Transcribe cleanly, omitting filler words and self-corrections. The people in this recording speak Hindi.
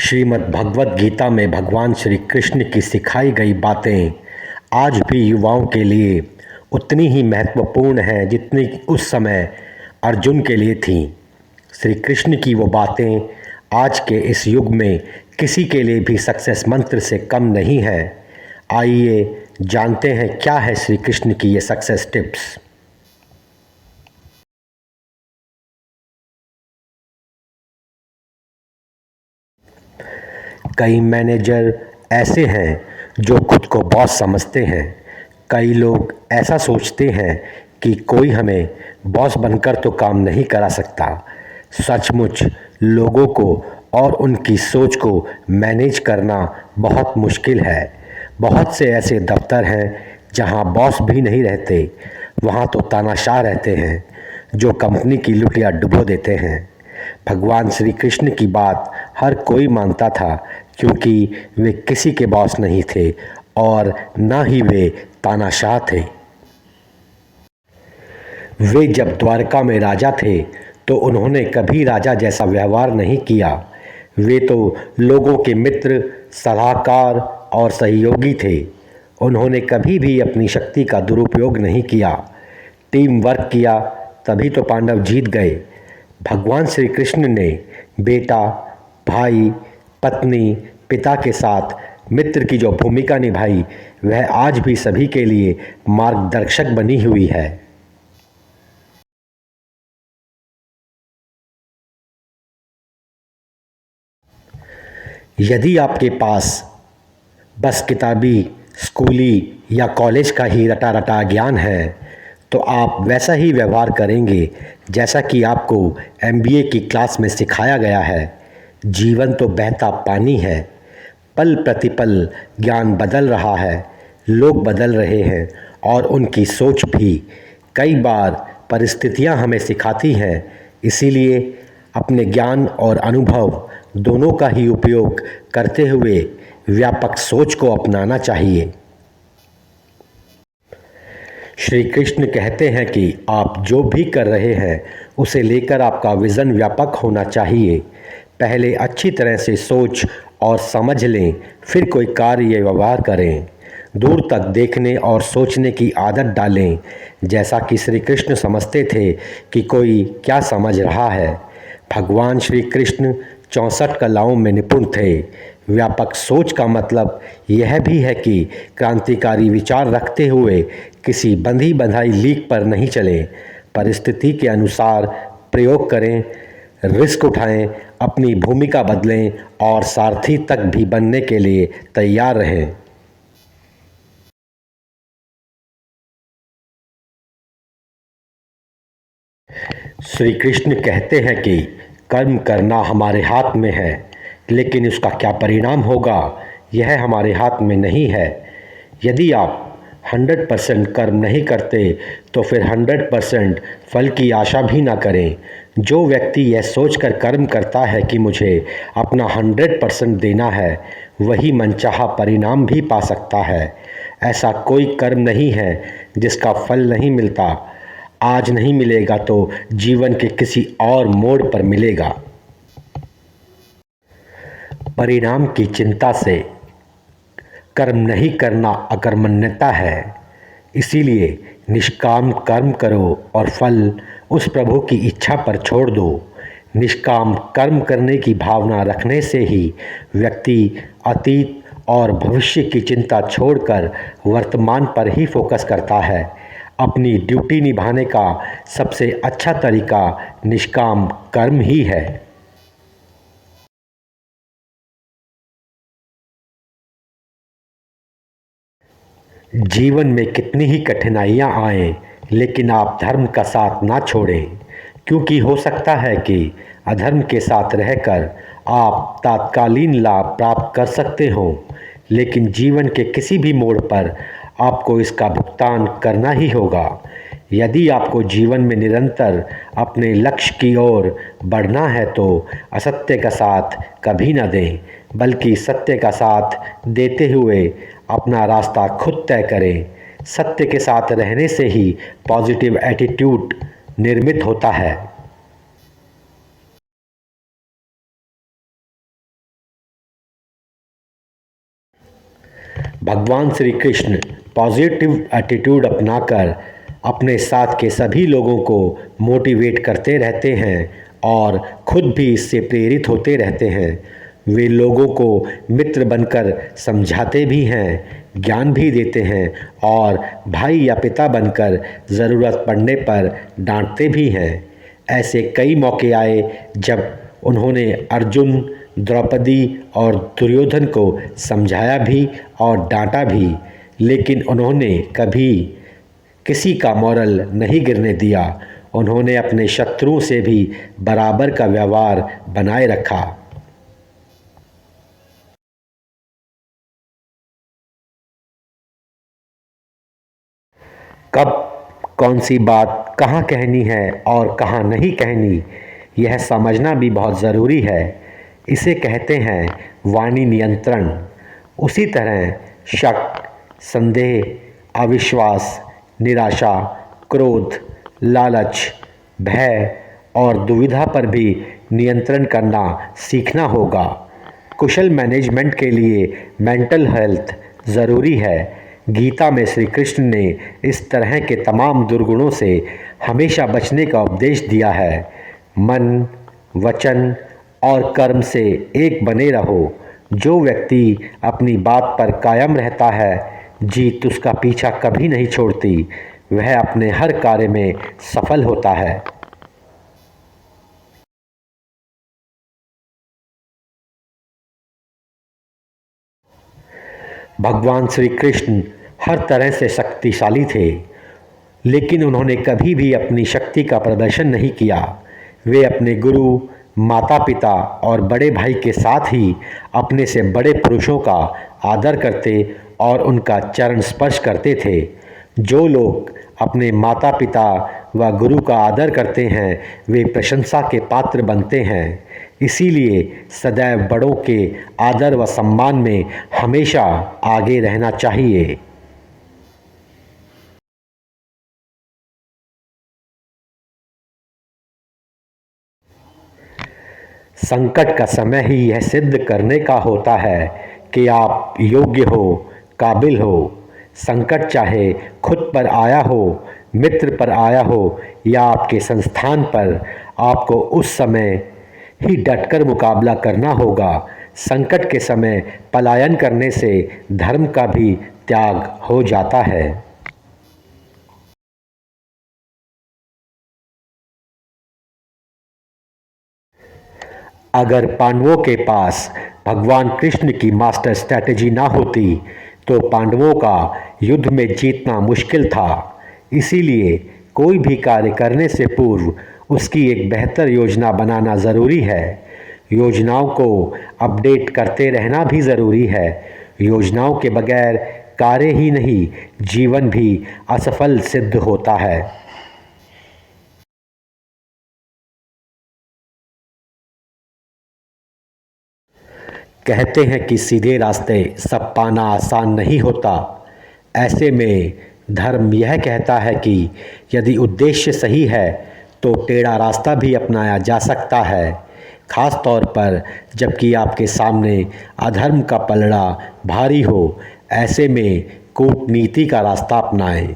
श्रीमद् भगवद गीता में भगवान श्री कृष्ण की सिखाई गई बातें आज भी युवाओं के लिए उतनी ही महत्वपूर्ण हैं जितनी उस समय अर्जुन के लिए थीं। श्री कृष्ण की वो बातें आज के इस युग में किसी के लिए भी सक्सेस मंत्र से कम नहीं है। आइए जानते हैं क्या है श्री कृष्ण की ये सक्सेस टिप्स। कई मैनेजर ऐसे हैं जो खुद को बॉस समझते हैं। कई लोग ऐसा सोचते हैं कि कोई हमें बॉस बनकर तो काम नहीं करा सकता। सचमुच लोगों को और उनकी सोच को मैनेज करना बहुत मुश्किल है। बहुत से ऐसे दफ्तर हैं जहां बॉस भी नहीं रहते, वहां तो तानाशाह रहते हैं जो कंपनी की लुटिया डुबो देते हैं। भगवान श्री कृष्ण की बात हर कोई मानता था क्योंकि वे किसी के बॉस नहीं थे और न ही वे तानाशाह थे। वे जब द्वारका में राजा थे तो उन्होंने कभी राजा जैसा व्यवहार नहीं किया। वे तो लोगों के मित्र, सलाहकार और सहयोगी थे। उन्होंने कभी भी अपनी शक्ति का दुरुपयोग नहीं किया। टीम वर्क किया, तभी तो पांडव जीत गए। भगवान श्री कृष्ण ने बेटा, भाई, पत्नी, पिता के साथ मित्र की जो भूमिका निभाई वह आज भी सभी के लिए मार्गदर्शक बनी हुई है। यदि आपके पास बस किताबी, स्कूली या कॉलेज का ही रटा रटा ज्ञान है तो आप वैसा ही व्यवहार करेंगे जैसा कि आपको एमबीए की क्लास में सिखाया गया है। जीवन तो बहता पानी है, पल प्रतिपल ज्ञान बदल रहा है, लोग बदल रहे हैं और उनकी सोच भी। कई बार परिस्थितियां हमें सिखाती हैं, इसीलिए अपने ज्ञान और अनुभव दोनों का ही उपयोग करते हुए व्यापक सोच को अपनाना चाहिए। श्री कृष्ण कहते हैं कि आप जो भी कर रहे हैं उसे लेकर आपका विज़न व्यापक होना चाहिए। पहले अच्छी तरह से सोच और समझ लें, फिर कोई कार्य या व्यवहार करें। दूर तक देखने और सोचने की आदत डालें, जैसा कि श्री कृष्ण समझते थे कि कोई क्या समझ रहा है। भगवान श्री कृष्ण 64 कलाओं में निपुण थे। व्यापक सोच का मतलब यह भी है कि क्रांतिकारी विचार रखते हुए किसी बंधी बंधाई लीक पर नहीं चलें। परिस्थिति के अनुसार प्रयोग करें, रिस्क उठाएं, अपनी भूमिका बदलें और सारथी तक भी बनने के लिए तैयार रहें। श्री कृष्ण कहते हैं कि कर्म करना हमारे हाथ में है, लेकिन उसका क्या परिणाम होगा यह हमारे हाथ में नहीं है। यदि आप 100% कर्म नहीं करते तो फिर 100% फल की आशा भी ना करें। जो व्यक्ति यह सोचकर कर्म करता है कि मुझे अपना 100% देना है, वही मनचाहा परिणाम भी पा सकता है। ऐसा कोई कर्म नहीं है जिसका फल नहीं मिलता। आज नहीं मिलेगा तो जीवन के किसी और मोड़ पर मिलेगा। परिणाम की चिंता से कर्म नहीं करना अकर्मण्यता है। इसीलिए निष्काम कर्म करो और फल उस प्रभु की इच्छा पर छोड़ दो। निष्काम कर्म करने की भावना रखने से ही व्यक्ति अतीत और भविष्य की चिंता छोड़कर वर्तमान पर ही फोकस करता है। अपनी ड्यूटी निभाने का सबसे अच्छा तरीका निष्काम कर्म ही है। जीवन में कितनी ही कठिनाइयाँ आएं, लेकिन आप धर्म का साथ ना छोड़ें, क्योंकि हो सकता है कि अधर्म के साथ रहकर आप तात्कालीन लाभ प्राप्त कर सकते हों, लेकिन जीवन के किसी भी मोड़ पर आपको इसका भुगतान करना ही होगा। यदि आपको जीवन में निरंतर अपने लक्ष्य की ओर बढ़ना है तो असत्य का साथ कभी न दें, बल्कि सत्य का साथ देते हुए अपना रास्ता खुद तय करें। सत्य के साथ रहने से ही पॉजिटिव एटीट्यूड निर्मित होता है। भगवान श्री कृष्ण पॉजिटिव एटीट्यूड अपनाकर अपने साथ के सभी लोगों को मोटिवेट करते रहते हैं और खुद भी इससे प्रेरित होते रहते हैं। वे लोगों को मित्र बनकर समझाते भी हैं, ज्ञान भी देते हैं और भाई या पिता बनकर ज़रूरत पड़ने पर डांटते भी हैं। ऐसे कई मौके आए जब उन्होंने अर्जुन, द्रौपदी और दुर्योधन को समझाया भी और डांटा भी, लेकिन उन्होंने कभी किसी का मोरल नहीं गिरने दिया। उन्होंने अपने शत्रुओं से भी बराबर का व्यवहार बनाए रखा। कब कौन सी बात कहाँ कहनी है और कहाँ नहीं कहनी, यह समझना भी बहुत ज़रूरी है। इसे कहते हैं वाणी नियंत्रण। उसी तरह शक, संदेह, अविश्वास, निराशा, क्रोध, लालच, भय और दुविधा पर भी नियंत्रण करना सीखना होगा। कुशल मैनेजमेंट के लिए मेंटल हेल्थ ज़रूरी है। गीता में श्री कृष्ण ने इस तरह के तमाम दुर्गुणों से हमेशा बचने का उपदेश दिया है। मन, वचन और कर्म से एक बने रहो। जो व्यक्ति अपनी बात पर कायम रहता है, जीत उसका पीछा कभी नहीं छोड़ती। वह अपने हर कार्य में सफल होता है। भगवान श्री कृष्ण हर तरह से शक्तिशाली थे, लेकिन उन्होंने कभी भी अपनी शक्ति का प्रदर्शन नहीं किया। वे अपने गुरु, माता पिता और बड़े भाई के साथ ही अपने से बड़े पुरुषों का आदर करते और उनका चरण स्पर्श करते थे। जो लोग अपने माता पिता व गुरु का आदर करते हैं, वे प्रशंसा के पात्र बनते हैं। इसीलिए सदैव बड़ों के आदर व सम्मान में हमेशा आगे रहना चाहिए। संकट का समय ही यह सिद्ध करने का होता है कि आप योग्य हो, काबिल हो। संकट चाहे खुद पर आया हो, मित्र पर आया हो या आपके संस्थान पर, आपको उस समय ही डटकर मुकाबला करना होगा। संकट के समय पलायन करने से धर्म का भी त्याग हो जाता है। अगर पांडवों के पास भगवान कृष्ण की मास्टर स्ट्रैटेजी ना होती तो पांडवों का युद्ध में जीतना मुश्किल था। इसीलिए कोई भी कार्य करने से पूर्व उसकी एक बेहतर योजना बनाना ज़रूरी है। योजनाओं को अपडेट करते रहना भी ज़रूरी है। योजनाओं के बगैर कार्य ही नहीं, जीवन भी असफल सिद्ध होता है। कहते हैं कि सीधे रास्ते सब पाना आसान नहीं होता। ऐसे में धर्म यह कहता है कि यदि उद्देश्य सही है तो टेढ़ा रास्ता भी अपनाया जा सकता है, खास तौर पर जबकि आपके सामने अधर्म का पलड़ा भारी हो। ऐसे में कूटनीति का रास्ता अपनाएं।